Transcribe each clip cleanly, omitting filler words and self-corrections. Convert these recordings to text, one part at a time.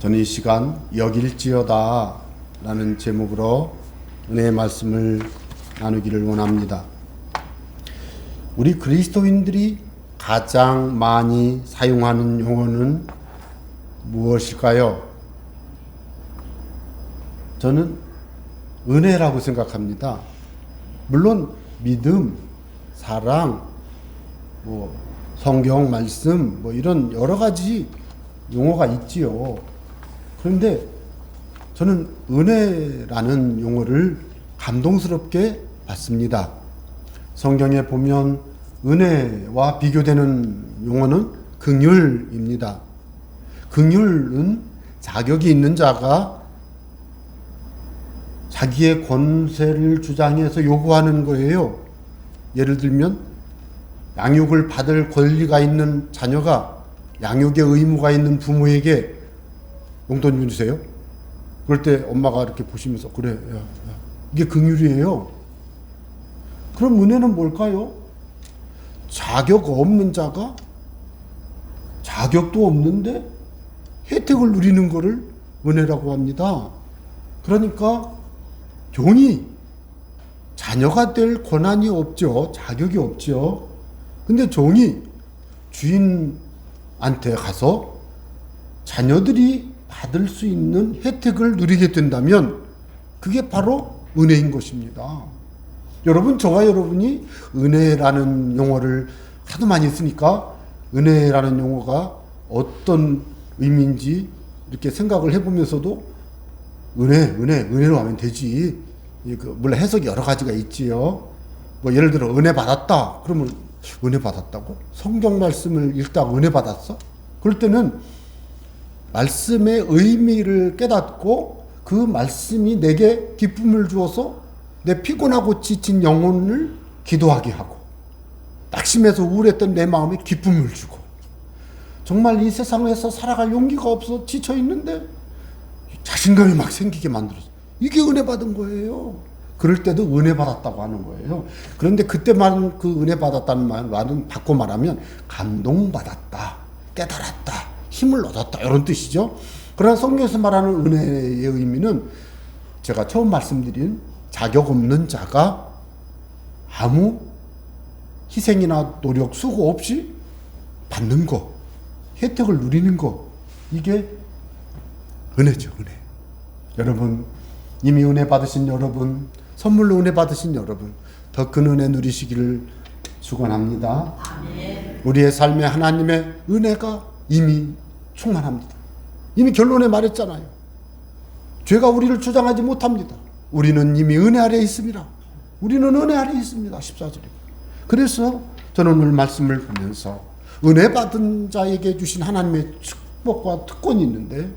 저는 이 시간 여길지어다 라는 제목으로 은혜의 말씀을 나누기를 원합니다. 우리 그리스도인들이 가장 많이 사용하는 용어는 무엇일까요? 저는 은혜라고 생각합니다. 물론 믿음, 사랑, 성경 말씀 이런 여러 가지 용어가 있지요. 그런데 저는 은혜라는 용어를 감동스럽게 봤습니다. 성경에 보면 은혜와 비교되는 용어는 긍휼입니다. 긍휼은 자격이 있는 자가 자기의 권세를 주장해서 요구하는 거예요. 예를 들면 양육을 받을 권리가 있는 자녀가 양육의 의무가 있는 부모에게 용돈 주세요. 그럴 때 엄마가 이렇게 보시면서 그래, 야. 이게 긍휼이에요. 그럼 은혜는 뭘까요? 자격 없는 자가 자격도 없는데 혜택을 누리는 것을 은혜라고 합니다. 그러니까 종이 자녀가 될 권한이 없죠. 자격이 없죠. 근데 종이 주인한테 가서 자녀들이 받을 수 있는 혜택을 누리게 된다면 그게 바로 은혜인 것입니다. 여러분, 저와 여러분이 은혜라는 용어를 하도 많이 쓰니까 은혜라는 용어가 어떤 의미인지 이렇게 생각을 해보면서도 은혜로 하면 되지. 물론 해석이 여러 가지가 있지요. 예를 들어 은혜 받았다. 그러면 은혜 받았다고? 성경 말씀을 읽다가 은혜 받았어? 그럴 때는 말씀의 의미를 깨닫고 그 말씀이 내게 기쁨을 주어서 내 피곤하고 지친 영혼을 기도하게 하고 낙심해서 우울했던 내 마음에 기쁨을 주고 정말 이 세상에서 살아갈 용기가 없어 지쳐 있는데 자신감이 막 생기게 만들었어. 이게 은혜 받은 거예요. 그럴 때도 은혜 받았다고 하는 거예요. 그런데 그때만 그 은혜 받았다는 말은 바꿔 말하면 감동받았다, 깨달았다, 힘을 얻었다 이런 뜻이죠. 그러나 성경에서 말하는 은혜의 의미는 제가 처음 말씀드린 자격 없는 자가 아무 희생이나 노력, 수고 없이 받는 거, 혜택을 누리는 거, 이게 은혜죠, 은혜. 여러분, 이미 은혜 받으신 여러분, 선물로 은혜 받으신 여러분, 더 큰 은혜 누리시기를 축원합니다. 우리의 삶에 하나님의 은혜가 이미 충만합니다. 이미 결론에 말했잖아요. 죄가 우리를 주장하지 못합니다. 우리는 이미 은혜 아래에 있습니다. 우리는 은혜 아래에 있습니다. 14절에. 그래서 저는 오늘 말씀을 보면서 은혜 받은 자에게 주신 하나님의 축복과 특권이 있는데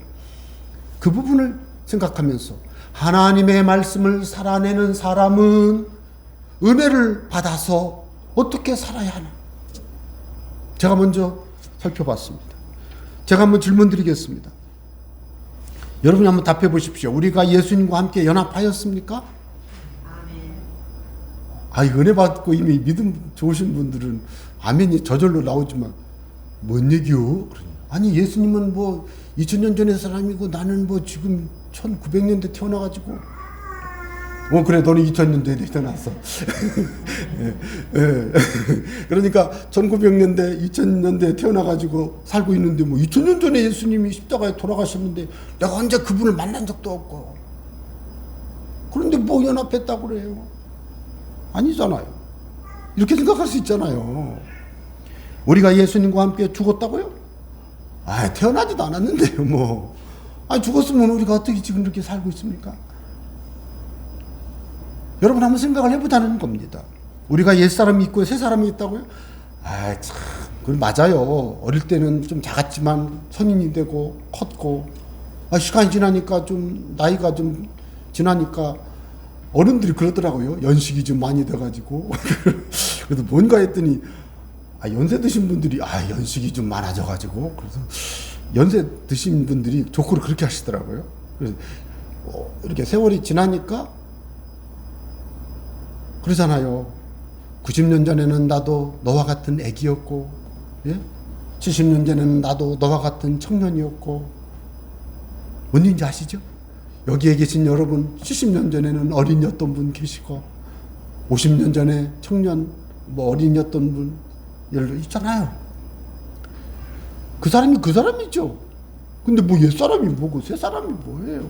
그 부분을 생각하면서 하나님의 말씀을 살아내는 사람은 은혜를 받아서 어떻게 살아야 하나? 제가 먼저 살펴봤습니다. 제가 한번 질문 드리겠습니다. 여러분이 한번 답해 보십시오. 우리가 예수님과 함께 연합하였습니까? 아멘. 은혜 받고 이미 믿음 좋으신 분들은 아멘이 저절로 나오지만 뭔 얘기요? 아니 예수님은 2000년 전의 사람이고 나는 지금 1900년대 태어나가지고 그래 너는 2000년대에 태어났어. 그러니까 1900년대 2000년대에 태어나가지고 살고 있는데 2000년 전에 예수님이 십자가에 돌아가셨는데 내가 언제 그분을 만난 적도 없고 그런데 연합했다고 그래요? 아니잖아요. 이렇게 생각할 수 있잖아요. 우리가 예수님과 함께 죽었다고요? 태어나지도 않았는데요 죽었으면 우리가 어떻게 지금 이렇게 살고 있습니까? 여러분 한번 생각을 해보자는 겁니다. 우리가 옛사람이 있고 새사람이 있다고요? 참, 그건 맞아요. 어릴 때는 좀 작았지만 성인이 되고 컸고 시간이 지나니까 좀 나이가 좀 지나니까 어른들이 그러더라고요. 연식이 좀 많이 돼가지고 그래서 뭔가 했더니 연세 드신 분들이 연식이 좀 많아져가지고 그래서 연세 드신 분들이 조크를 그렇게 하시더라고요. 그래서 이렇게 세월이 지나니까 그러잖아요. 90년 전에는 나도 너와 같은 애기였고, 예? 70년 전에는 나도 너와 같은 청년이었고, 뭔지 아시죠? 여기에 계신 여러분 70년 전에는 어린이였던 분 계시고 50년 전에 청년 어린이였던 분 예를 들어 있잖아요. 그 사람이 그 사람이죠. 근데 뭐 옛사람이 뭐고 새사람이 뭐예요.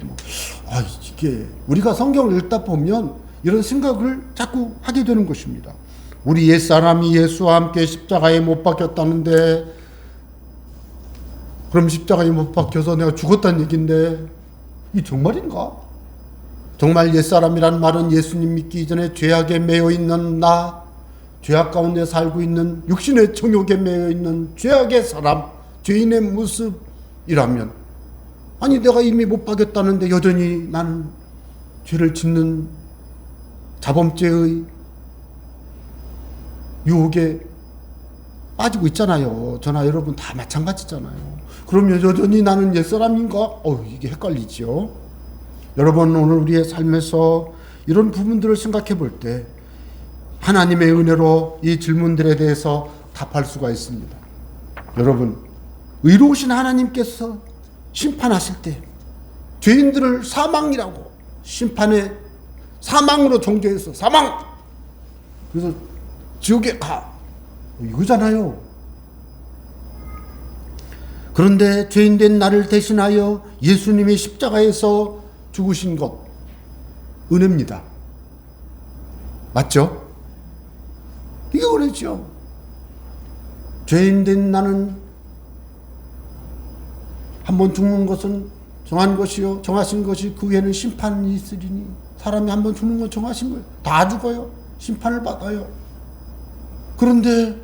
이게 우리가 성경을 읽다 보면 이런 생각을 자꾸 하게 되는 것입니다. 우리 옛사람이 예수와 함께 십자가에 못 박혔다는데 그럼 십자가에 못 박혀서 내가 죽었다는 얘기인데 이 정말인가? 정말 옛사람이란 말은 예수님 믿기 이전에 죄악에 매여 있는 나, 죄악 가운데 살고 있는 육신의 정욕에 매여 있는 죄악의 사람, 죄인의 모습이라면 아니 내가 이미 못 박였다는데 여전히 나는 죄를 짓는 자범죄의 유혹에 빠지고 있잖아요. 저나 여러분 다 마찬가지잖아요. 그러면 여전히 나는 옛사람인가? 이게 헷갈리죠. 여러분 오늘 우리의 삶에서 이런 부분들을 생각해 볼 때 하나님의 은혜로 이 질문들에 대해서 답할 수가 있습니다. 여러분 의로우신 하나님께서 심판하실 때 죄인들을 사망이라고 심판의 사망으로 정죄해서 사망! 그래서 지옥에 가! 이거잖아요. 그런데 죄인된 나를 대신하여 예수님이 십자가에서 죽으신 것 은혜입니다. 맞죠? 이게 은혜죠. 죄인된 나는 한번 죽는 것은 정한 것이요 정하신 것이 그 후에는 심판이 있으리니 사람이 한번 죽는 건 정하신 거예요. 다 죽어요. 심판을 받아요. 그런데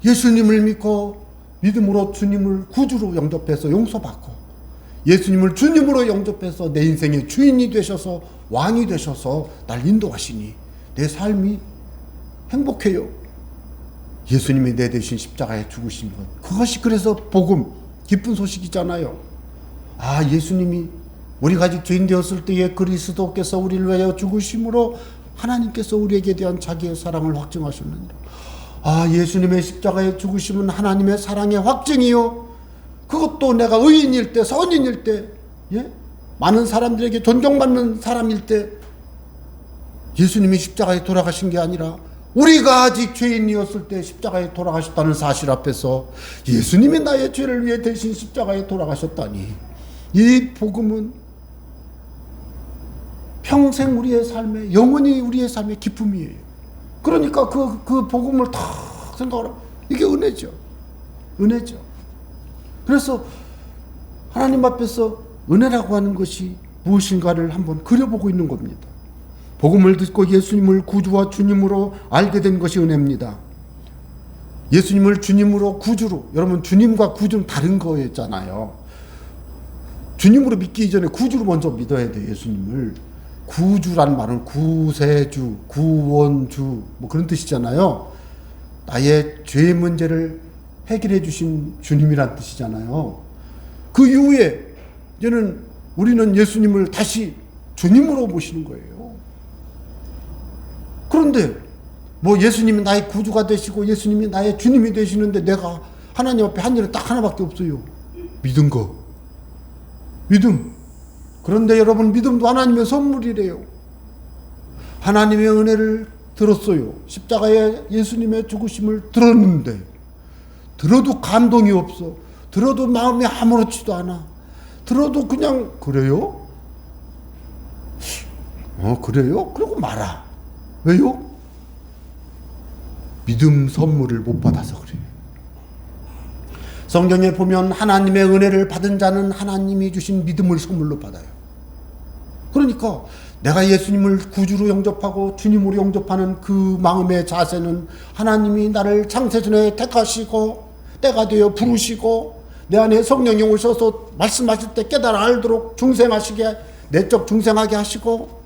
예수님을 믿고 믿음으로 주님을 구주로 영접해서 용서받고 예수님을 주님으로 영접해서 내 인생의 주인이 되셔서 왕이 되셔서 날 인도하시니 내 삶이 행복해요. 예수님이 내 대신 십자가에 죽으신 것 그것이 그래서 복음 기쁜 소식이잖아요. 예수님이 우리가 아직 죄인 되었을 때에 그리스도께서 우리를 위하여 죽으심으로 하나님께서 우리에게 대한 자기의 사랑을 확증하셨느니라. 예수님의 십자가에 죽으심은 하나님의 사랑의 확증이요. 그것도 내가 의인일 때, 선인일 때, 많은 사람들에게 존경받는 사람일 때 예수님이 십자가에 돌아가신 게 아니라 우리가 아직 죄인이었을 때 십자가에 돌아가셨다는 사실 앞에서 예수님이 나의 죄를 위해 대신 십자가에 돌아가셨다니 이 복음은 평생 우리의 삶에 영원히 우리의 삶의 기쁨이에요. 그러니까 그 복음을 탁 생각하라. 이게 은혜죠. 은혜죠. 그래서 하나님 앞에서 은혜라고 하는 것이 무엇인가를 한번 그려보고 있는 겁니다. 복음을 듣고 예수님을 구주와 주님으로 알게 된 것이 은혜입니다. 예수님을 주님으로 구주로, 여러분 주님과 구주는 다른 거였잖아요. 주님으로 믿기 이전에 구주로 먼저 믿어야 돼요. 예수님을. 구주란 말은 구세주, 구원주 그런 뜻이잖아요. 나의 죄의 문제를 해결해 주신 주님이란 뜻이잖아요. 그 이후에 이제는 우리는 예수님을 다시 주님으로 모시는 거예요. 그런데 예수님이 나의 구주가 되시고 예수님이 나의 주님이 되시는데 내가 하나님 앞에 한 일은 딱 하나밖에 없어요. 믿은 거. 믿음. 그런데 여러분 믿음도 하나님의 선물이래요. 하나님의 은혜를 들었어요. 십자가에 예수님의 죽으심을 들었는데 들어도 감동이 없어. 들어도 마음이 아무렇지도 않아. 들어도 그냥 그래요? 그래요? 그러고 말아. 왜요? 믿음 선물을 못 받아서 그래요. 성경에 보면 하나님의 은혜를 받은 자는 하나님이 주신 믿음을 선물로 받아요. 그러니까 내가 예수님을 구주로 영접하고 주님으로 영접하는 그 마음의 자세는 하나님이 나를 창세전에 택하시고 때가 되어 부르시고 내 안에 성령이 오셔서 말씀하실 때 깨달아 알도록 중생하시게 내적 중생하게 하시고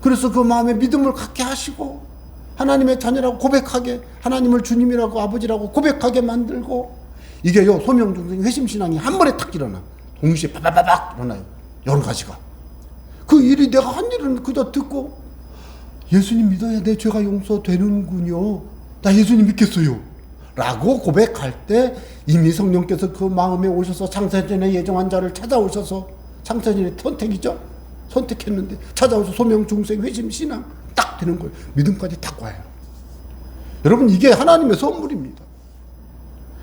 그래서 그 마음에 믿음을 갖게 하시고 하나님의 자녀라고 고백하게 하나님을 주님이라고 아버지라고 고백하게 만들고 이게요 소명중생 회심신앙이 한 번에 탁 일어나 동시에 바바바박 일어나요. 여러 가지가 그 일이 내가 한 일은 그저 듣고 예수님 믿어야 내 죄가 용서되는군요. 나 예수님 믿겠어요 라고 고백할 때 이미 성령께서 그 마음에 오셔서 창세전에 예정한 자를 찾아오셔서 창세전의 선택이죠. 선택했는데 찾아오셔서 소명, 중생, 회심, 신앙 딱 되는 거예요. 믿음까지 딱 와요. 여러분 이게 하나님의 선물입니다.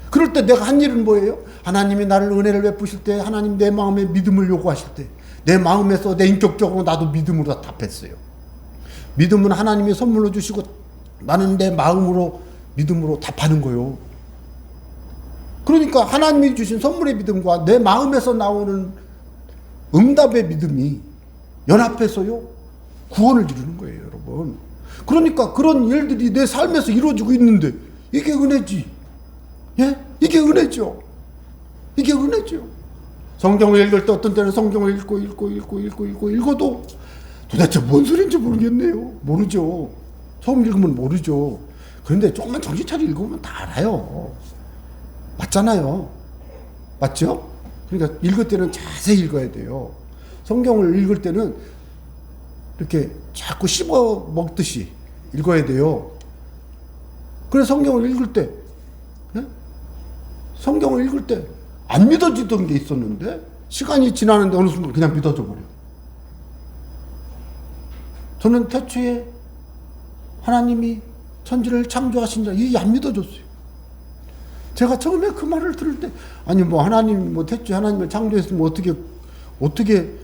그럴 때 내가 한 일은 뭐예요? 하나님이 나를 은혜를 베푸실 때 하나님 내 마음에 믿음을 요구하실 때 내 마음에서 내 인격적으로 나도 믿음으로 답했어요. 믿음은 하나님이 선물로 주시고 나는 내 마음으로 믿음으로 답하는 거예요. 그러니까 하나님이 주신 선물의 믿음과 내 마음에서 나오는 응답의 믿음이 연합해서요 구원을 이루는 거예요, 여러분. 그러니까 그런 일들이 내 삶에서 이루어지고 있는데 이게 은혜지. 예? 이게 은혜죠. 이게 은혜죠. 성경을 읽을 때 어떤 때는 성경을 읽어도 도대체 뭔 소리인지 모르겠네요. 모르죠. 처음 읽으면 모르죠. 그런데 조금만 정신 차려 읽으면 다 알아요. 맞잖아요. 맞죠? 그러니까 읽을 때는 자세히 읽어야 돼요. 성경을 읽을 때는 이렇게 자꾸 씹어 먹듯이 읽어야 돼요. 그래서 성경을 읽을 때, 예? 성경을 읽을 때 안 믿어지던 게 있었는데 시간이 지나는데 어느 순간 그냥 믿어져 버려요. 저는 태초에 하나님이 천지를 창조하신 자 이게 안 믿어졌어요. 제가 처음에 그 말을 들을 때 아니 뭐 하나님 뭐 태초에 하나님을 창조했으면 어떻게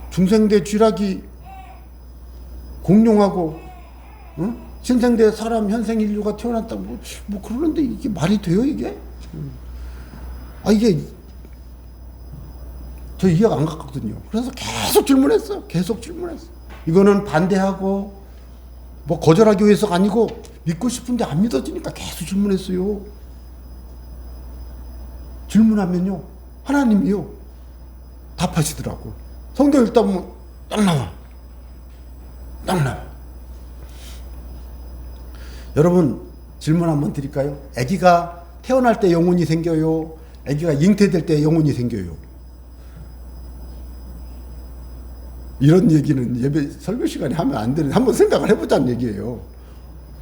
중생대 쥐락이 공룡하고 신생대 사람 현생 인류가 태어났다고 뭐 그러는데 이게 말이 돼요 이게? 이게 저 이해가 안 갔거든요. 그래서 계속 질문했어요. 이거는 반대하고 뭐 거절하기 위해서가 아니고 믿고 싶은데 안 믿어지니까 계속 질문했어요. 질문하면요 하나님이요 답하시더라고. 성경 읽다 보면 딱 나와. 여러분 질문 한번 드릴까요? 아기가 태어날 때 영혼이 생겨요? 아기가 잉태될 때 영혼이 생겨요? 이런 얘기는 예배 설교 시간에 하면 안 되는, 한번 생각을 해보자는 얘기예요.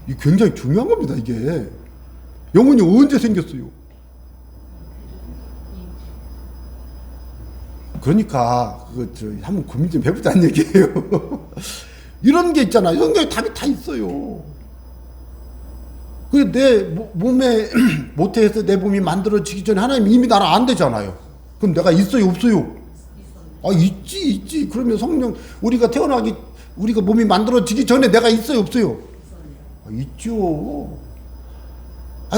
이게 굉장히 중요한 겁니다, 이게. 영혼이 언제 생겼어요? 그러니까, 한번 고민 좀 해보자는 얘기예요. 이런 게 있잖아요. 성경에 답이 다 있어요. 내 몸에, 모태에서 내 몸이 만들어지기 전에 하나님이 이미 나를 안 되잖아요. 그럼 내가 있어요, 없어요? 있지. 그러면 성령, 우리가 몸이 만들어지기 전에 내가 있어요, 없어요? 있죠.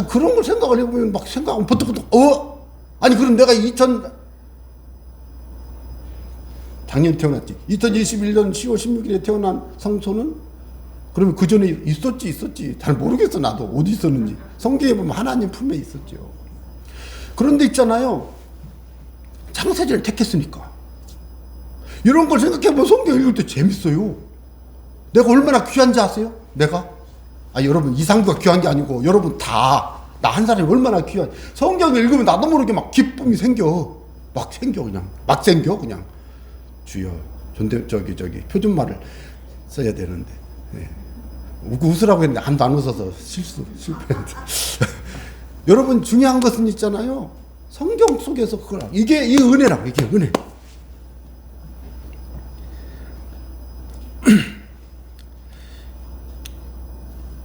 그런 걸 생각을 해보면 막 생각하면 버떡버떡, 그럼 내가 작년 태어났지. 2021년 10월 16일에 태어난 성소는 그러면 그 전에 있었지. 잘 모르겠어, 나도. 어디 있었는지. 성경에 보면 하나님 품에 있었죠. 그런데 있잖아요. 창세전을 택했으니까. 이런 걸 생각해보면 성경 읽을 때 재밌어요. 내가 얼마나 귀한지 아세요? 내가? 여러분, 이상도가 귀한 게 아니고, 여러분 나 한 사람이 얼마나 귀한. 성경을 읽으면 나도 모르게 막 기쁨이 생겨. 막 생겨, 그냥. 주여. 표준말을 써야 되는데. 네. 웃으라고 했는데 아무도 안 웃어서 실패했는데. 여러분, 중요한 것은 있잖아요. 성경 속에서 이게 은혜라고, 이게 은혜.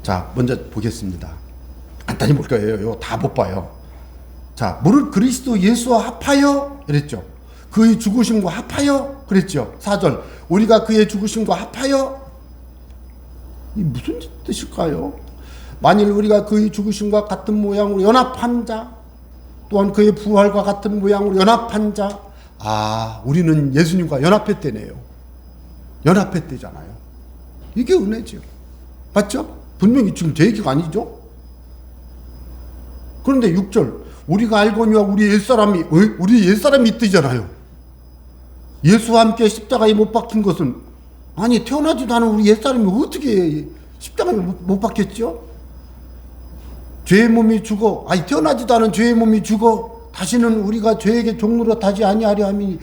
자, 먼저 보겠습니다. 간단히 볼 거예요. 이거 다 못 봐요. 자, 무릇 그리스도 예수와 합하여 그랬죠. 그의 죽으심과 합하여 그랬죠. 4절. 우리가 그의 죽으심과 합하여, 이 무슨 뜻일까요? 만일 우리가 그의 죽으심과 같은 모양으로 연합한 자, 또한 그의 부활과 같은 모양으로 연합한 자, 우리는 예수님과 연합했대네요. 연합했대잖아요. 이게 은혜죠. 맞죠? 분명히 지금 제 얘기가 아니죠? 그런데 6절. 우리가 알거니와 우리 옛사람이 있잖아요. 예수와 함께 십자가에 못 박힌 것은, 태어나지도 않은 우리 옛사람이 어떻게 십자가에 못 박혔죠? 죄의 몸이 죽어, 태어나지도 않은 죄의 몸이 죽어 다시는 우리가 죄에게 종노릇하지 아니하려 함이니.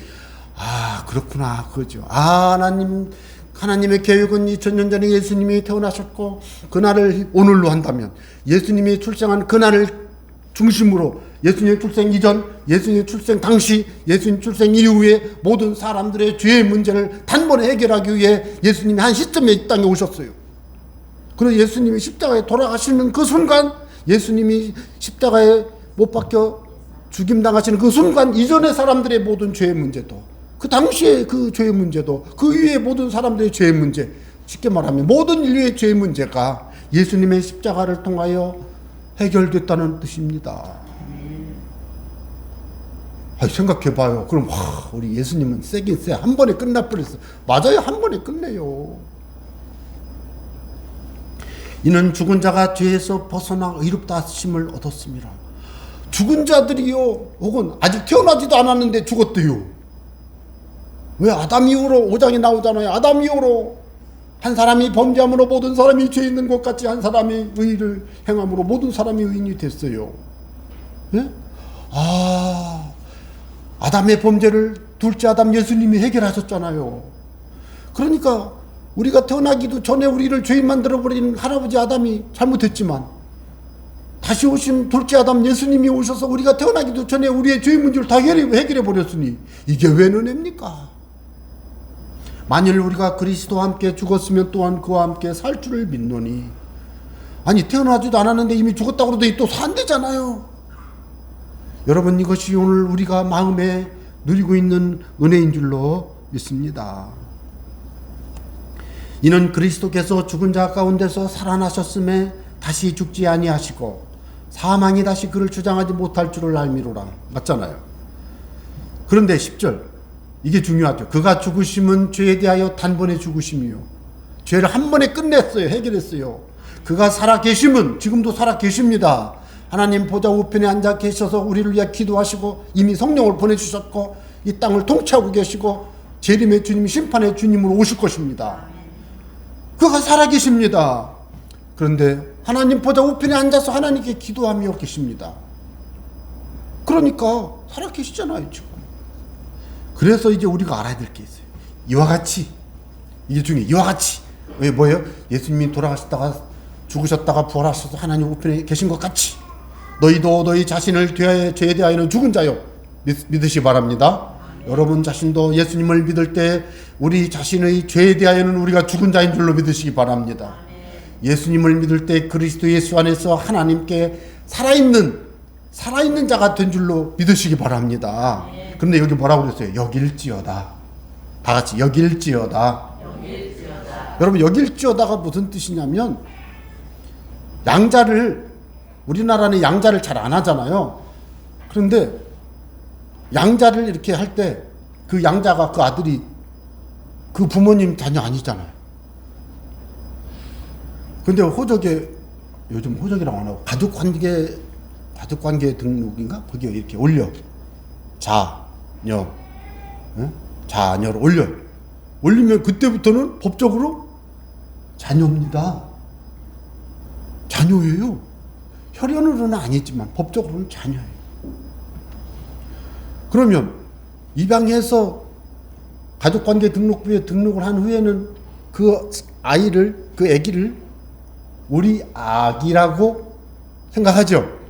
그렇구나, 그거죠. 하나님 하나님의 계획은 2000년 전에 예수님이 태어나셨고 그날을 오늘로 한다면 예수님이 출생한 그날을 중심으로 예수님 출생 이전, 예수님 출생 당시, 예수님 출생 이후에 모든 사람들의 죄의 문제를 단번에 해결하기 위해 예수님이 한 시점에 이 땅에 오셨어요. 그래서 예수님이 십자가에 돌아가시는 그 순간, 예수님이 십자가에 못 박혀 죽임당하시는 그 순간 이전의 사람들의 모든 죄의 문제도, 그 당시의 그 죄의 문제도, 그 위에 모든 사람들의 죄의 문제, 쉽게 말하면 모든 인류의 죄의 문제가 예수님의 십자가를 통하여 해결됐다는 뜻입니다. 생각해봐요. 그럼 우리 예수님은 세긴 세. 한 번에 끝나버렸어. 맞아요. 한 번에 끝내요. 이는 죽은 자가 죄에서 벗어나 의롭다 하심을 얻었습니다. 죽은 자들이요, 혹은 아직 태어나지도 않았는데 죽었대요. 왜? 아담 이후로 5장에 나오잖아요. 아담 이후로 한 사람이 범죄함으로 모든 사람이 죄 있는 것 같이 한 사람이 의를 행함으로 모든 사람이 의인이 됐어요. 예? 아담의 범죄를 둘째 아담 예수님이 해결하셨잖아요. 그러니까 우리가 태어나기도 전에 우리를 죄인 만들어버린 할아버지 아담이 잘못했지만 다시 오신 둘째 아담 예수님이 오셔서 우리가 태어나기도 전에 우리의 죄의 문제를 다 해결해버렸으니 이게 왜 은혜입니까? 만일 우리가 그리스도와 함께 죽었으면 또한 그와 함께 살 줄을 믿노니. 아니 태어나지도 않았는데 이미 죽었다고 그러더니 또 산대잖아요. 여러분, 이것이 오늘 우리가 마음에 누리고 있는 은혜인 줄로 믿습니다. 이는 그리스도께서 죽은 자 가운데서 살아나셨음에 다시 죽지 아니하시고 사망이 다시 그를 주장하지 못할 줄을 알미로라. 맞잖아요. 그런데 10절, 이게 중요하죠. 그가 죽으심은 죄에 대하여 단번에 죽으심이요, 죄를 한 번에 끝냈어요. 해결했어요. 그가 살아계심은 지금도 살아계십니다. 하나님 보좌 우편에 앉아 계셔서 우리를 위해 기도하시고 이미 성령을 보내주셨고 이 땅을 통치하고 계시고 재림의 주님, 심판의 주님으로 오실 것입니다. 그가 살아계십니다. 그런데 하나님 보좌 우편에 앉아서 하나님께 기도하며 계십니다. 그러니까 살아계시잖아요 지금. 그래서 이제 우리가 알아야 될 게 있어요. 이와 같이, 이게 중요해요. 이와 같이. 왜 뭐예요? 예수님이 돌아가셨다가 죽으셨다가 부활하셔서 하나님 우편에 계신 것 같이 너희도 너희 자신을 죄에 대하여는 죽은 자요 믿으시 바랍니다. 여러분 자신도 예수님을 믿을 때 우리 자신의 죄에 대하여는 우리가 죽은 자인 줄로 믿으시기 바랍니다. 예수님을 믿을 때 그리스도 예수 안에서 하나님께 살아있는 자가 된 줄로 믿으시기 바랍니다. 그런데 여기 뭐라고 그랬어요? 여길지어다. 다 같이 여길지어다. 여러분, 여길지어다가 무슨 뜻이냐면 우리나라는 양자를 잘 안 하잖아요. 그런데 양자를 이렇게 할 때 그 양자가 그 아들이 그 부모님 자녀 아니잖아요. 근데 요즘 호적이라고 안 하고 가족관계 등록인가? 거기에 이렇게 올려. 자녀를 올려. 올리면 그때부터는 법적으로 자녀입니다. 자녀예요. 혈연으로는 아니지만 법적으로는 자녀예요. 그러면 입양해서 가족관계 등록부에 등록을 한 후에는 그 아기를 우리 아기라고 생각하죠.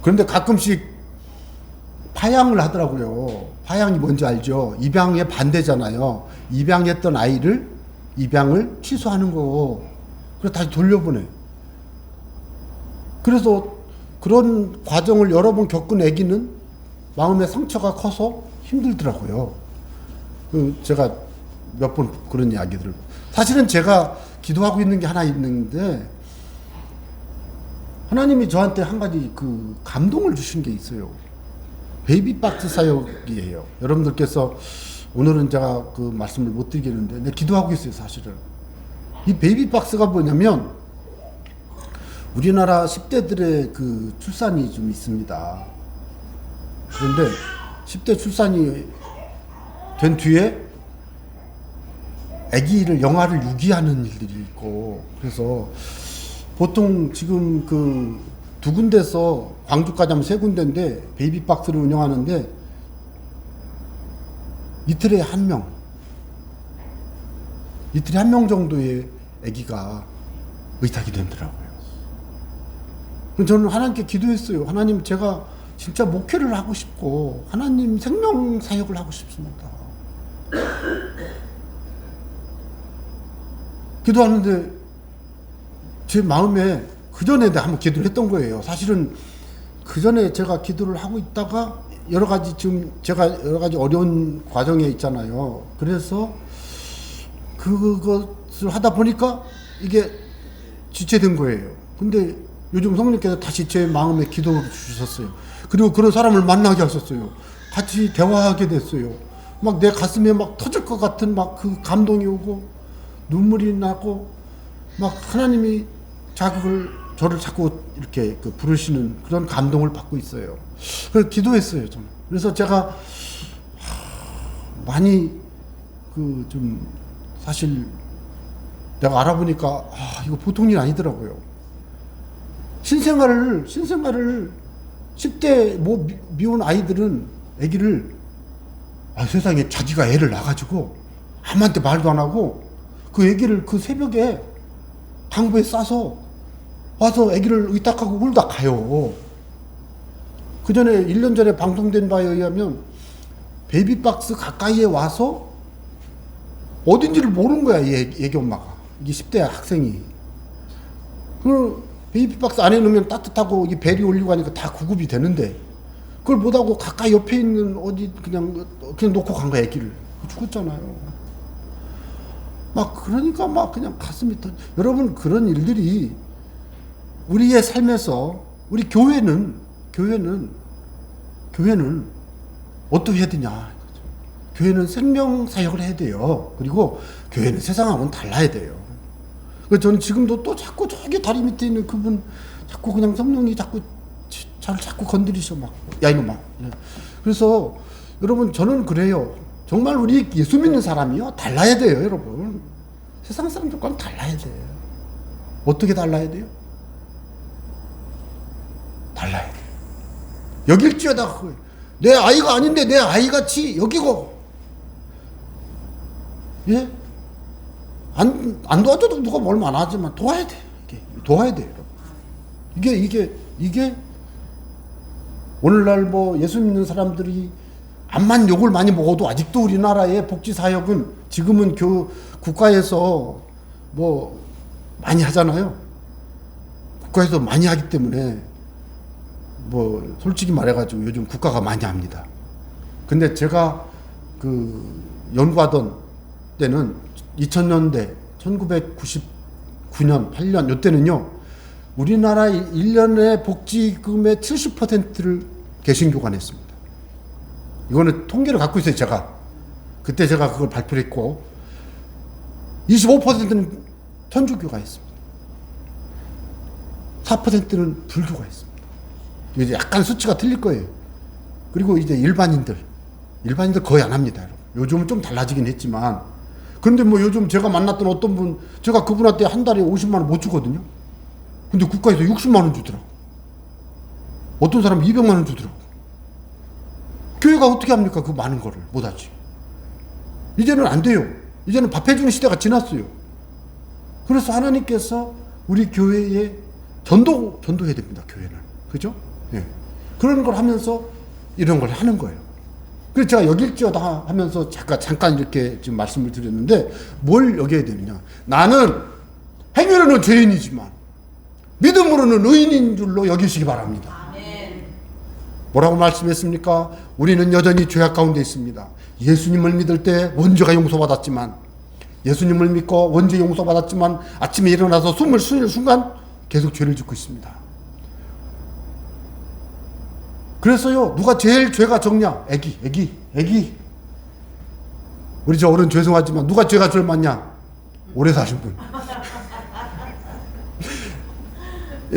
그런데 가끔씩 파양을 하더라고요. 파양이 뭔지 알죠? 입양의 반대잖아요. 입양했던 아이를 입양을 취소하는 거. 그래서 다시 돌려보내. 그래서 그런 과정을 여러 번 겪은 아기는 마음의 상처가 커서 힘들더라고요. 제가 몇 번 그런 이야기들을. 사실은 제가 기도하고 있는 게 하나 있는데 하나님이 저한테 한 가지 감동을 주신 게 있어요. 베이비박스 사역이에요. 여러분들께서 오늘은 제가 그 말씀을 못 드리겠는데 내가 기도하고 있어요. 사실은 이 베이비박스가 뭐냐면 우리나라 10대들의 그 출산이 좀 있습니다. 그런데 10대 출산이 된 뒤에 아기를 영아를 유기하는 일들이 있고, 그래서 보통 지금 두 군데서 광주까지 하면 3군데인데 베이비박스를 운영하는데 이틀에 1명, 이틀에 한 명 정도의 아기가 의탁이 되더라고요. 저는 하나님께 기도했어요. 하나님, 제가 진짜 목회를 하고 싶고 하나님 생명 사역을 하고 싶습니다. 기도하는데 제 마음에 그 전에 한번 기도를 했던 거예요. 사실은 그 전에 제가 기도를 하고 있다가 여러 가지 지금 제가 여러 가지 어려운 과정에 있잖아요. 그래서 그것을 하다 보니까 이게 지체된 거예요. 근데 요즘 성령께서 다시 제 마음에 기도를 주셨어요. 그리고 그런 사람을 만나게 하셨어요. 같이 대화하게 됐어요. 막 내 가슴에 막 터질 것 같은 막 그 감동이 오고 눈물이 나고 막 하나님이 저를 자꾸 이렇게 부르시는 그런 감동을 받고 있어요. 그래서 기도했어요, 저는. 그래서 제가 많이 좀 사실 내가 알아보니까 이거 보통 일 아니더라고요. 신생아를 10대 미운 아이들은 아기를 세상에 자기가 애를 낳아가지고 아무한테 말도 안 하고 그 아기를 그 새벽에 당부에 싸서 와서 아기를 의탁하고 울다 가요. 그 전에 1년 전에 방송된 바에 의하면 베이비박스 가까이에 와서 어딘지를 모르는 거야, 이 애기 엄마가. 이게 10대 학생이. 그 베이비박스 안에 넣으면 따뜻하고 이 벨이 올리고 하니까 다 구급이 되는데 그걸 못하고 가까이 옆에 있는 어디 그냥 놓고 간 거야, 애기를. 죽었잖아요. 막 그러니까 막 그냥 가슴이 여러분, 그런 일들이 우리의 삶에서 우리 교회는 어떻게 해야 되냐. 교회는 생명 사역을 해야 돼요. 그리고 교회는 세상하고는 달라야 돼요. 그래서 저는 지금도 또 자꾸 저기 다리 밑에 있는 그분 자꾸 그냥 성령이 자꾸 건드리셔 막, 야 이놈아. 그래서 여러분, 저는 그래요. 정말 우리 예수 믿는 사람이요 달라야 돼요, 여러분. 세상 사람들과는 달라야 돼요. 어떻게 달라야 돼요? 달라야 돼요. 여길지어다. 내 아이가 아닌데 내 아이같이 여기고, 예? 안 도와줘도 누가 뭘 안 하지만 도와야 돼. 도와야 돼요. 이게 오늘날 예수 믿는 사람들이 암만 욕을 많이 먹어도 아직도 우리나라의 복지사역은 지금은 국가에서 많이 하잖아요. 국가에서 많이 하기 때문에 솔직히 말해가지고 요즘 국가가 많이 합니다. 근데 제가 연구하던 때는 2000년대 1999년 8년 요때는요, 우리나라 1년의 복지금의 70%를 개신교가 냈습니다. 이거는 통계를 갖고 있어요, 제가. 그때 제가 그걸 발표를 했고, 25%는 천주교가 했습니다. 4%는 불교가 했습니다. 이제 약간 수치가 틀릴 거예요. 그리고 이제 일반인들 거의 안 합니다, 여러분. 요즘은 좀 달라지긴 했지만, 그런데 요즘 제가 만났던 어떤 분, 제가 그분한테 한 달에 50만 원 못 주거든요. 근데 국가에서 60만 원 주더라고. 어떤 사람은 200만 원 주더라고. 교회가 어떻게 합니까? 그 많은 거를 못하지. 이제는 안 돼요. 이제는 밥 해주는 시대가 지났어요. 그래서 하나님께서 우리 교회에 전도해야 됩니다, 교회는. 그죠? 예. 그런 걸 하면서 이런 걸 하는 거예요. 그래서 제가 여길지어다 하면서 잠깐 이렇게 지금 말씀을 드렸는데, 뭘 여겨야 되느냐. 나는 행위로는 죄인이지만 믿음으로는 의인인 줄로 여기시기 바랍니다. 아멘. 뭐라고 말씀했습니까? 우리는 여전히 죄악 가운데 있습니다. 예수님을 믿을 때 원죄가 용서받았지만, 예수님을 믿고 원죄 용서받았지만 아침에 일어나서 숨을 쉬는 순간 계속 죄를 짓고 있습니다. 그래서요, 누가 제일 죄가 적냐? 애기. 우리 저 어른 죄송하지만 누가 죄가 제일 많냐? 오래 사신 분.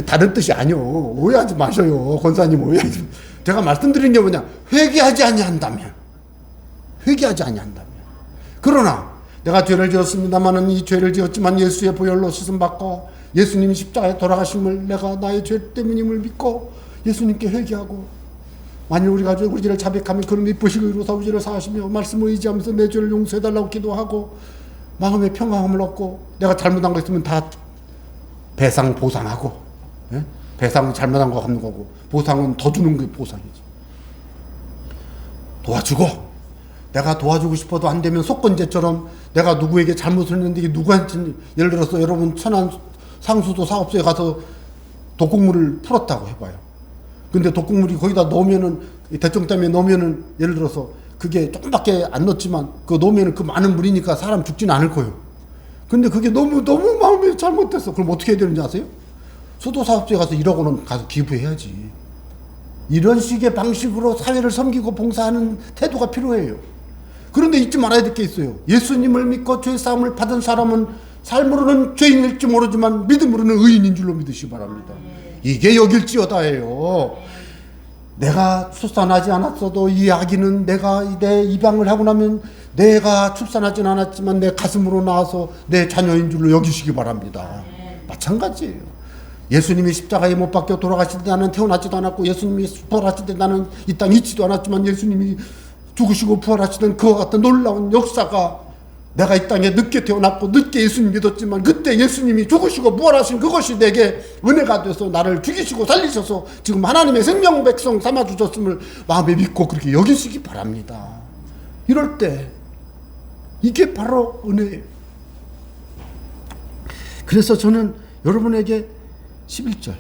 다른 뜻이 아니요. 오해하지 마셔요. 권사님 오해하지. 제가 말씀드린 게 뭐냐? 회개하지 아니한다면. 그러나 내가 죄를 지었습니다마는 이 죄를 지었지만 예수의 보혈로 씻음 받고 예수님이 십자가에 돌아가심을 내가 나의 죄 때문임을 믿고 예수님께 회개하고, 만일 우리가 우리 죄를 자백하면 그는 미쁘시고 이로사 우리 죄를 사하시며 말씀을 의지하면서 내 죄를 용서해달라고 기도하고 마음의 평강함을 얻고 내가 잘못한 거 있으면 다 배상 보상하고, 예? 배상은 잘못한 거 갚는 거고 보상은 더 주는 게 보상이지. 도와주고, 내가 도와주고 싶어도 안 되면 속건제처럼 내가 누구에게 잘못을 했는데 이게 누구한테, 예를 들어서 여러분 천안 상수도 사업소에 가서 독극물을 풀었다고 해봐요. 근데 독극물이 거기다 넣으면은, 대청댐에 넣으면은, 예를 들어서 그게 조금밖에 안 넣었지만 그거 넣으면은 그 많은 물이니까 사람 죽지는 않을 거예요. 근데 그게 너무 마음이 잘못됐어. 그럼 어떻게 해야 되는지 아세요? 수도사업소에 가서 1억 원은 가서 기부해야지. 이런 식의 방식으로 사회를 섬기고 봉사하는 태도가 필요해요. 그런데 잊지 말아야 될 게 있어요. 예수님을 믿고 죄 사함을 받은 사람은 삶으로는 죄인일지 모르지만 믿음으로는 의인인 줄로 믿으시기 바랍니다. 이게 여길지어다예요. 내가 출산하지 않았어도 이 아기는 내가 내 입양을 하고 나면 내가 출산하진 않았지만 내 가슴으로 나와서 내 자녀인 줄로 여기시기 바랍니다. 마찬가지예요. 예수님이 십자가에 못 박혀 돌아가실 때 나는 태어나지도 않았고, 예수님이 부활하실 때 나는 이 땅에 있지도 않았지만 예수님이 죽으시고 부활하시던 그와 같은 놀라운 역사가, 내가 이 땅에 늦게 태어났고 늦게 예수님 믿었지만 그때 예수님이 죽으시고 부활하신 그것이 내게 은혜가 돼서 나를 죽이시고 살리셔서 지금 하나님의 생명 백성 삼아주셨음을 마음에 믿고 그렇게 여기시기 바랍니다. 이럴 때 이게 바로 은혜예요. 그래서 저는 여러분에게 11절,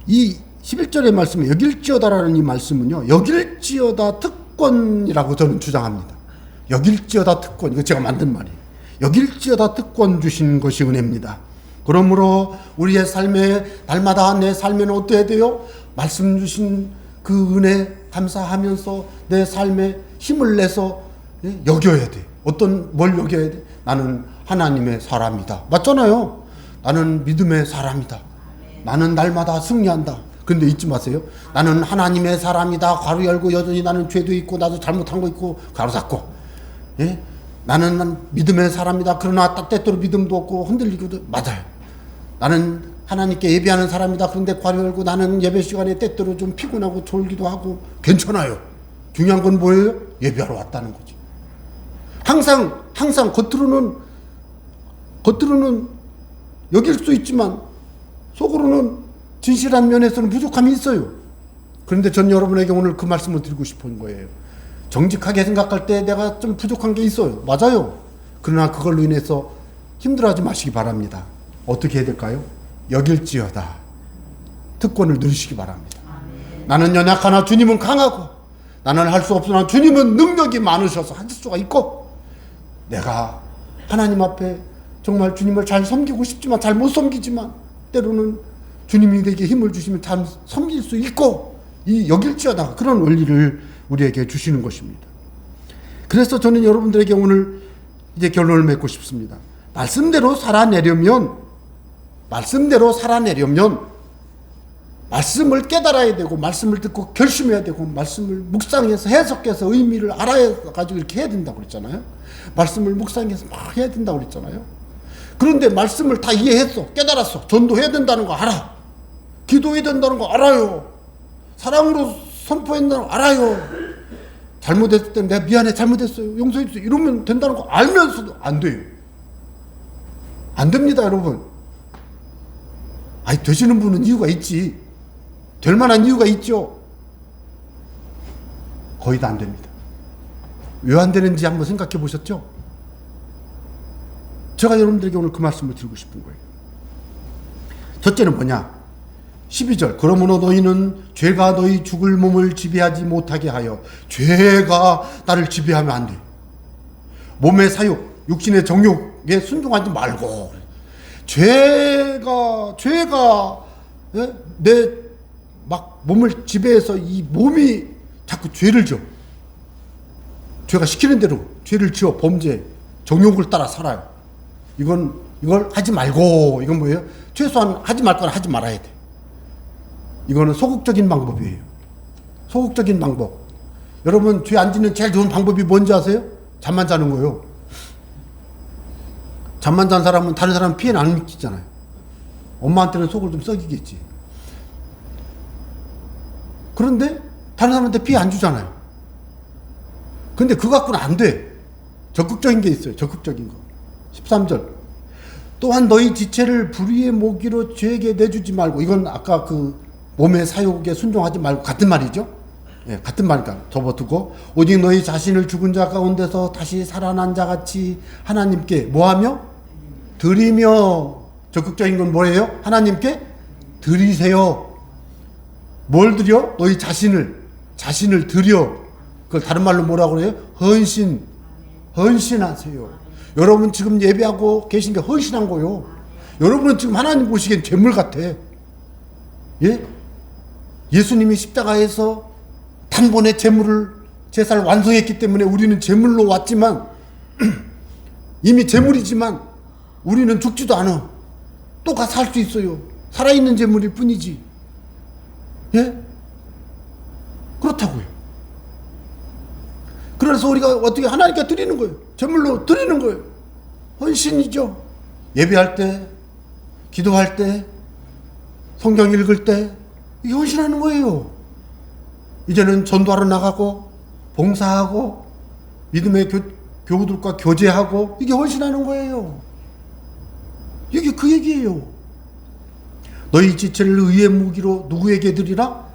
이 11절의 말씀에 여길지어다라는 이 말씀은요, 여길지어다 특권이라고 저는 주장합니다. 여길지어다 특권, 이거 제가 만든 말이에요. 여길지어다 특권 주신 것이 은혜입니다. 그러므로 우리의 삶에, 날마다 내 삶에는 어때야 돼요? 말씀 주신 그 은혜 감사하면서 내 삶에 힘을 내서 여겨야 돼. 뭘 여겨야 돼? 나는 하나님의 사람이다. 맞잖아요. 나는 믿음의 사람이다. 나는 날마다 승리한다. 근데 잊지 마세요. 나는 하나님의 사람이다. 괄호 열고 여전히 나는 죄도 있고 나도 잘못한 거 있고 괄호 닫고. 예? 나는 믿음의 사람이다. 그러나 때때로 믿음도 없고 흔들리고도. 맞아요. 나는 하나님께 예배하는 사람이다. 그런데 괄호 열고 나는 예배 시간에 때때로 좀 피곤하고 졸기도 하고. 괜찮아요. 중요한 건 뭐예요? 예배하러 왔다는 거지. 항상 겉으로는 여길 수 있지만 속으로는 진실한 면에서는 부족함이 있어요. 그런데 전 여러분에게 오늘 그 말씀을 드리고 싶은 거예요. 정직하게 생각할 때 내가 좀 부족한 게 있어요. 맞아요. 그러나 그걸로 인해서 힘들어하지 마시기 바랍니다. 어떻게 해야 될까요? 여길지어다 특권을 누리시기 바랍니다. 나는 연약하나 주님은 강하고, 나는 할 수 없으나 주님은 능력이 많으셔서 하실 수가 있고, 내가 하나님 앞에 정말 주님을 잘 섬기고 싶지만 잘 못 섬기지만 때로는 주님이 내게 힘을 주시면 잘 섬길 수 있고, 이 여길지어다 그런 원리를 우리에게 주시는 것입니다. 그래서 저는 여러분들에게 오늘 이제 결론을 맺고 싶습니다. 말씀대로 살아내려면 말씀을 깨달아야 되고, 말씀을 듣고 결심해야 되고, 말씀을 묵상해서 해석해서 의미를 알아야 가지고 이렇게 해야 된다고 그랬잖아요. 말씀을 묵상해서 막 해야 된다고 그랬잖아요. 그런데 말씀을 다 이해했어. 깨달았어. 전도해야 된다는 거 알아. 기도해야 된다는 거 알아요. 사랑으로 선포한다는 거 알아요. 잘못했을 때 내가 미안해, 잘못했어요, 용서해주세요, 이러면 된다는 거 알면서도 안 돼요. 안 됩니다, 여러분. 아니, 되시는 분은 이유가 있지. 될 만한 이유가 있죠. 거의 다 안 됩니다. 왜 안 되는지 한번 생각해 보셨죠? 제가 여러분들에게 오늘 그 말씀을 드리고 싶은 거예요. 첫째는 뭐냐? 12절. 그러므로 너희는 죄가 너희 죽을 몸을 지배하지 못하게 하여. 죄가 나를 지배하면 안 돼. 몸의 사욕, 육신의 정욕에 순종하지 말고. 죄가 내 막 몸을 지배해서 이 몸이 자꾸 죄를 지어. 죄가 시키는 대로 죄를 지어 범죄, 정욕을 따라 살아요. 이걸 하지 말고. 이건 뭐예요? 최소한 하지 말 건 하지 말아야 돼. 이거는 소극적인 방법이에요. 소극적인 방법. 여러분, 죄 안 짓는 제일 좋은 방법이 뭔지 아세요? 잠만 자는 거예요. 잠만 잔 사람은 다른 사람 피해는 안 미치잖아요. 엄마한테는 속을 좀 썩이겠지. 그런데 다른 사람한테 피해 안 주잖아요. 근데 그거 갖고는 안 돼. 적극적인 게 있어요. 적극적인 거. 13절. 또한 너희 지체를 불의의 모기로 죄에게 내주지 말고, 이건 아까 그 몸의 사욕에 순종하지 말고 같은 말이죠. 예, 같은 말이니까 접어두고, 오직 너희 자신을 죽은 자 가운데서 다시 살아난 자 같이 하나님께 뭐하며? 드리며. 적극적인 건 뭐예요? 하나님께 드리세요. 뭘 드려? 너희 자신을 드려. 그걸 다른 말로 뭐라고 그래요? 헌신하세요. 여러분 지금 예배하고 계신 게 헌신한 거요. 여러분은 지금 하나님 보시기엔 재물 같아. 예? 예수님이 십자가에서 단번에 제사를 완성했기 때문에 우리는 제물로 왔지만 이미 제물이지만 우리는 죽지도 않아. 또 가 살 수 있어요. 살아있는 제물일 뿐이지. 예? 그렇다고요. 그래서 우리가 어떻게 하나님께 드리는 거예요. 제물로 드리는 거예요. 헌신이죠. 예배할 때, 기도할 때, 성경 읽을 때 이게 헌신하는 거예요. 이제는 전도하러 나가고 봉사하고 믿음의 교우들과 교제하고 이게 헌신하는 거예요. 이게 그 얘기예요. 너희 지체를 의의 무기로 누구에게 드리라?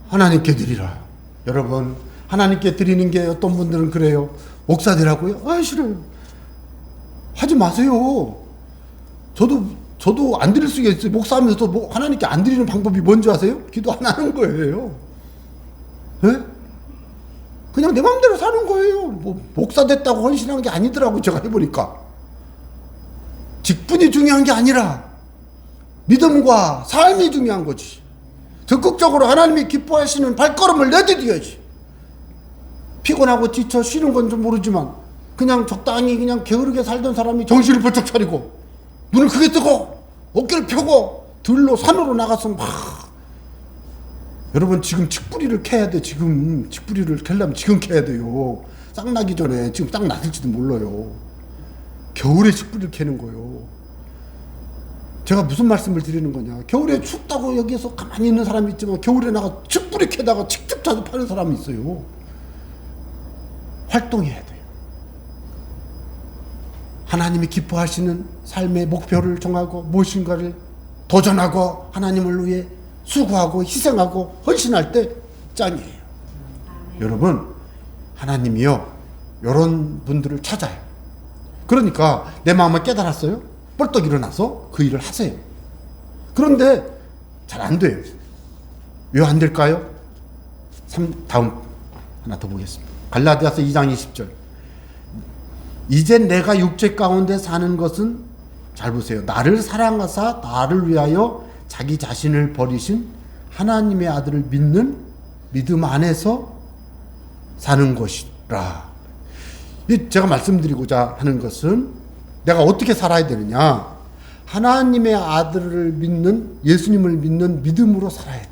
하나님께 드리라. 여러분 하나님께 드리는 게 어떤 분들은 그래요. 목사 되라고요? 아 싫어요. 하지 마세요. 저도 안 드릴 수가 있어요. 목사하면서도 하나님께 안 드리는 방법이 뭔지 아세요? 기도 안 하는 거예요. 네? 그냥 내 마음대로 사는 거예요. 뭐 목사 됐다고 헌신하는 게 아니더라고. 제가 해보니까 직분이 중요한 게 아니라 믿음과 삶이 중요한 거지. 적극적으로 하나님이 기뻐하시는 발걸음을 내디뎌야지. 피곤하고 지쳐 쉬는 건 좀 모르지만 그냥 적당히 그냥 게으르게 살던 사람이 정신을 번쩍 차리고 눈을 크게 뜨고 어깨를 펴고 들로 산으로 나가서 막. 여러분 지금 칡뿌리를 캐야 돼. 지금 칡뿌리를 캐려면 지금 캐야 돼요. 싹 나기 전에. 지금 싹 났을지도 몰라요. 겨울에 칡뿌리를 캐는 거예요. 제가 무슨 말씀을 드리는 거냐. 겨울에 춥다고 여기에서 가만히 있는 사람이 있지만 겨울에 나가 칡뿌리 캐다가 직접 자주 파는 사람이 있어요. 활동해야 돼요. 하나님이 기뻐하시는 삶의 목표를 정하고 무엇인가를 도전하고 하나님을 위해 수고하고 희생하고 헌신할 때 짱이에요. 여러분 하나님이요 이런 분들을 찾아요. 그러니까 내 마음을 깨달았어요. 벌떡 일어나서 그 일을 하세요. 그런데 잘 안 돼요. 왜 안 될까요? 다음 하나 더 보겠습니다. 갈라디아서 2장 20절. 이제 내가 육체 가운데 사는 것은 잘 보세요. 나를 사랑하사 나를 위하여 자기 자신을 버리신 하나님의 아들을 믿는 믿음 안에서 사는 것이라. 제가 말씀드리고자 하는 것은 내가 어떻게 살아야 되느냐. 하나님의 아들을 믿는 예수님을 믿는 믿음으로 살아야 돼.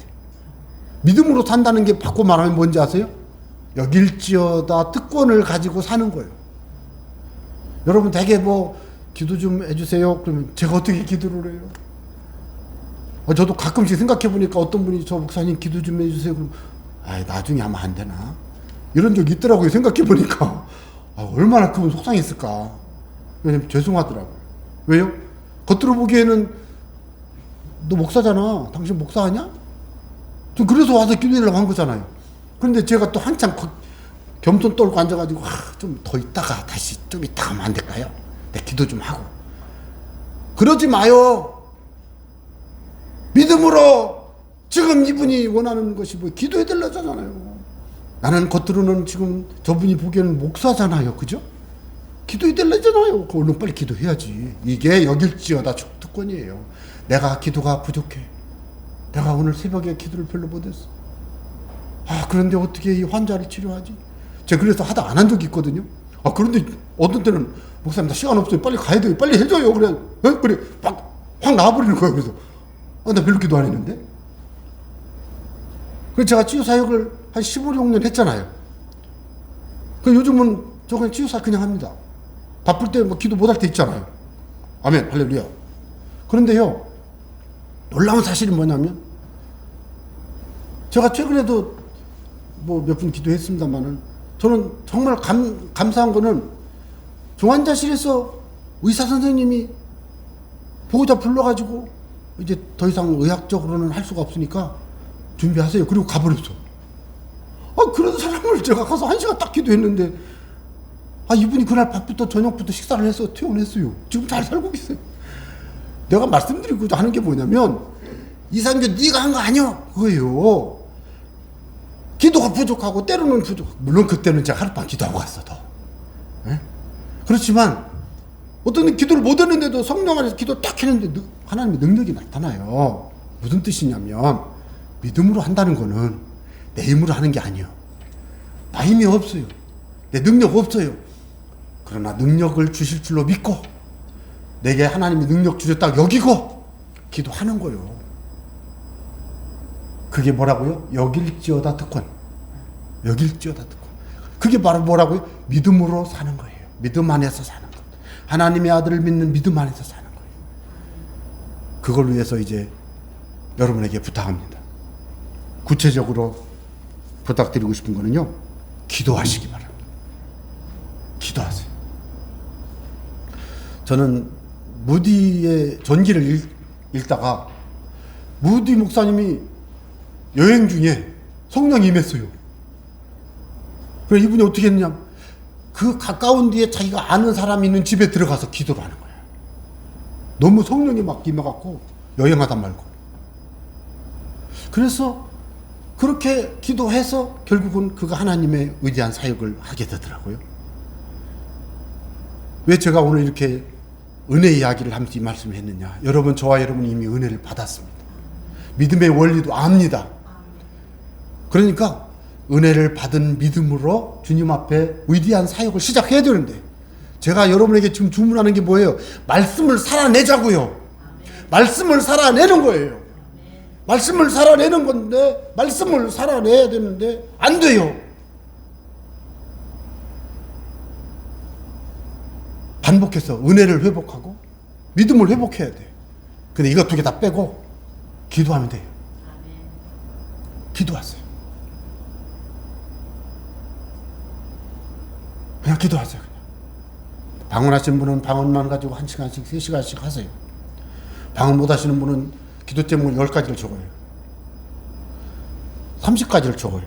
믿음으로 산다는 게 바꿔 말하면 뭔지 아세요? 여길지어다 특권을 가지고 사는 거예요. 여러분 되게 뭐 기도 좀 해주세요. 그러면 제가 어떻게 기도를 해요? 저도 가끔씩 생각해 보니까 어떤 분이 저 목사님 기도 좀 해주세요. 그럼 나중에 하면 안 되나? 이런 적이 있더라고요. 생각해 보니까 얼마나 그분 속상했을까. 왜냐면 죄송하더라고요. 왜요? 겉으로 보기에는 너 목사잖아. 당신 목사하냐? 좀 그래서 와서 기도해달라고 한 거잖아요. 그런데 제가 또 한참 겸손 떨고 앉아가지고 좀 더 있다가 다시 좀 있다가 하면 안 될까요? 내 기도 좀 하고. 그러지 마요. 믿음으로 지금 이분이 원하는 것이 뭐 기도해달라잖아요. 나는 겉으로는 지금 저분이 보기에는 목사잖아요. 그죠? 기도해달라잖아요. 얼른 빨리 기도해야지. 이게 여길지어다 특권이에요. 내가 기도가 부족해. 내가 오늘 새벽에 기도를 별로 못했어. 그런데 어떻게 이 환자를 치료하지? 제가 그래서 하다 안 한 적이 있거든요. 그런데 어떤 때는 목사님 나 시간 없어요. 빨리 가야 돼요. 빨리 해줘요. 그래 확 나와버리는 거예요. 그래서 나 별로 기도 안 했는데. 그래서 제가 치유 사역을 한 15, 16년 했잖아요. 요즘은 저 그냥 치유사 그냥 합니다. 바쁠 때 뭐 기도 못할 때 있잖아요. 아멘 할렐루야. 그런데요 놀라운 사실은 뭐냐면 제가 최근에도 뭐 몇 분 기도했습니다만은 저는 정말 감사한 거는 중환자실에서 의사 선생님이 보호자 불러가지고 이제 더 이상 의학적으로는 할 수가 없으니까 준비하세요. 그리고 가버렸어. 그런 사람을 제가 가서 1시간 딱 기도했는데, 이분이 그날 밥부터 저녁부터 식사를 해서 퇴원했어요. 지금 잘 살고 계세요. 내가 말씀드리고자 하는 게 뭐냐면, 이상규 네가 한 거 아니야 그거예요. 기도가 부족하고 때로는 부족하고, 물론 그때는 제가 하룻밤 기도하고 갔어도. 네? 그렇지만 어떤 기도를 못 했는데도 성령 안에서 기도 딱 했는데 하나님의 능력이 나타나요. 무슨 뜻이냐면, 믿음으로 한다는 거는 내 힘으로 하는 게 아니에요. 나 힘이 없어요. 내 능력 없어요. 그러나 능력을 주실 줄로 믿고 내게 하나님이 능력 주셨다고 여기고 기도하는 거예요. 그게 뭐라고요? 여길지어다 특권. 여길지어다 특권. 그게 바로 뭐라고요? 믿음으로 사는 거예요. 믿음 안에서 사는 것. 하나님의 아들을 믿는 믿음 안에서 사는 거예요. 그걸 위해서 이제 여러분에게 부탁합니다. 구체적으로 부탁드리고 싶은 거는요, 기도하시기 바랍니다. 기도하세요. 저는 무디의 전기를 읽다가 무디 목사님이 여행 중에 성령이 임했어요. 그래서 이분이 어떻게 했느냐, 그 가까운 뒤에 자기가 아는 사람이 있는 집에 들어가서 기도를 하는 거예요. 너무 성령이 막 임해갖고 여행하다 말고. 그래서 그렇게 기도해서 결국은 그가 하나님의 위대한 사역을 하게 되더라고요. 왜 제가 오늘 이렇게 은혜 이야기를 하면서 이 말씀을 했느냐. 여러분, 저와 여러분이 이미 은혜를 받았습니다. 믿음의 원리도 압니다. 그러니까 은혜를 받은 믿음으로 주님 앞에 위대한 사역을 시작해야 되는데, 제가 여러분에게 지금 주문하는 게 뭐예요? 말씀을 살아내자고요. 말씀을 살아내는 거예요. 말씀을 살아내는 건데, 말씀을 살아내야 되는데 안 돼요. 반복해서 은혜를 회복하고 믿음을 회복해야 돼. 근데 이것 두 개 다 빼고 기도하면 돼요. 기도하세요. 그냥 기도하세요. 그냥. 방언하시는 분은 방언만 가지고 1시간씩 3시간씩 하세요. 방언 못 하시는 분은 기도 제목을 10가지를 적어요. 30가지를 적어요.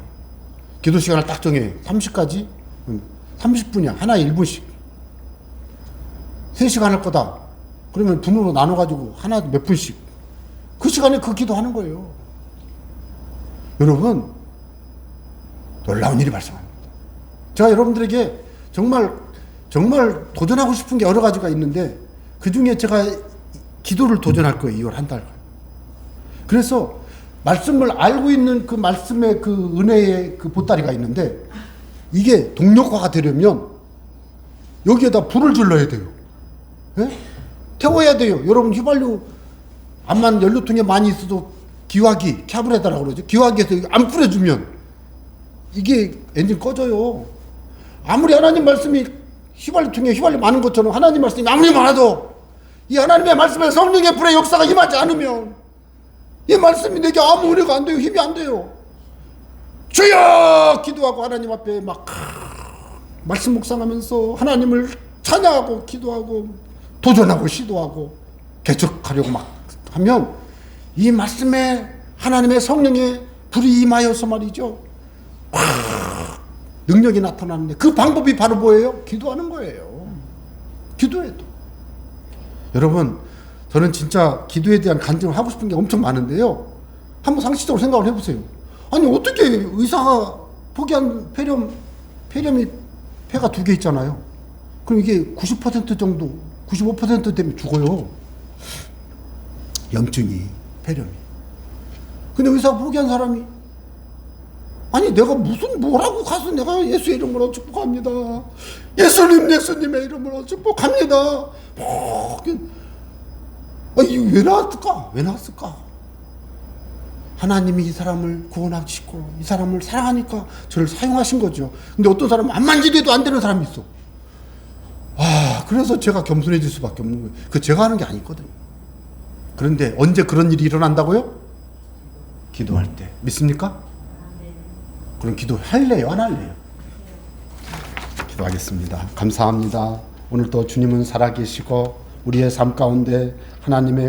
기도 시간을 딱 정해요. 30가지? 30분이야. 하나에 1분씩. 3시간 할 거다. 그러면 분으로 나눠가지고 하나 몇 분씩. 그 시간에 그 기도하는 거예요. 여러분, 놀라운 일이 발생합니다. 제가 여러분들에게 정말 도전하고 싶은 게 여러 가지가 있는데, 그 중에 제가 기도를 도전할 거예요. 2월 한 달간. 그래서 말씀을 알고 있는 그 말씀의 그 은혜의 그 보따리가 있는데, 이게 동력화가 되려면 여기에다 불을 질러야 돼요. 예? 태워야 돼요. 여러분, 휘발유 암만 연료통에 많이 있어도 기화기, 캬브레다라고 그러죠. 기화기에서 안 뿌려주면 이게 엔진 꺼져요. 아무리 하나님 말씀이 휘발유통에 휘발유 많은 것처럼 하나님 말씀이 아무리 많아도 이 하나님의 말씀에 성령의 불의 역사가 임하지 않으면 이 말씀이 내게 아무 은혜가 안 돼요. 힘이 안 돼요. 주여! 기도하고 하나님 앞에 막 말씀 묵상하면서 하나님을 찬양하고 기도하고 도전하고 시도하고 개척하려고 막 하면 이 말씀에 하나님의 성령의 불이 임하여서 말이죠, 능력이 나타나는데, 그 방법이 바로 뭐예요? 기도하는 거예요. 기도해도. 여러분, 저는 진짜 기도에 대한 간증을 하고 싶은 게 엄청 많은데요, 한번 상식적으로 생각을 해보세요. 아니, 어떻게 의사가 포기한 폐렴이 폐가 2개 있잖아요. 그럼 이게 90% 정도, 95% 되면 죽어요. 염증이, 폐렴이. 근데 의사가 포기한 사람이, 아니 내가 무슨 뭐라고 가서 내가 예수의 이름으로 축복합니다. 예수님의 이름으로 축복합니다. 이거 왜 나왔을까? 왜 나왔을까? 하나님이 이 사람을 구원하시고 이 사람을 사랑하니까 저를 사용하신 거죠. 근데 어떤 사람은 암만 기도해도 안 되는 사람이 있어. 그래서 제가 겸손해질 수밖에 없는 거예요. 그 제가 하는 게 아니거든요. 그런데 언제 그런 일이 일어난다고요? 기도할 때. 믿습니까? 그럼 기도할래요? 안 할래요? 기도하겠습니다. 감사합니다. 오늘도 주님은 살아계시고 우리의 삶 가운데 하나님의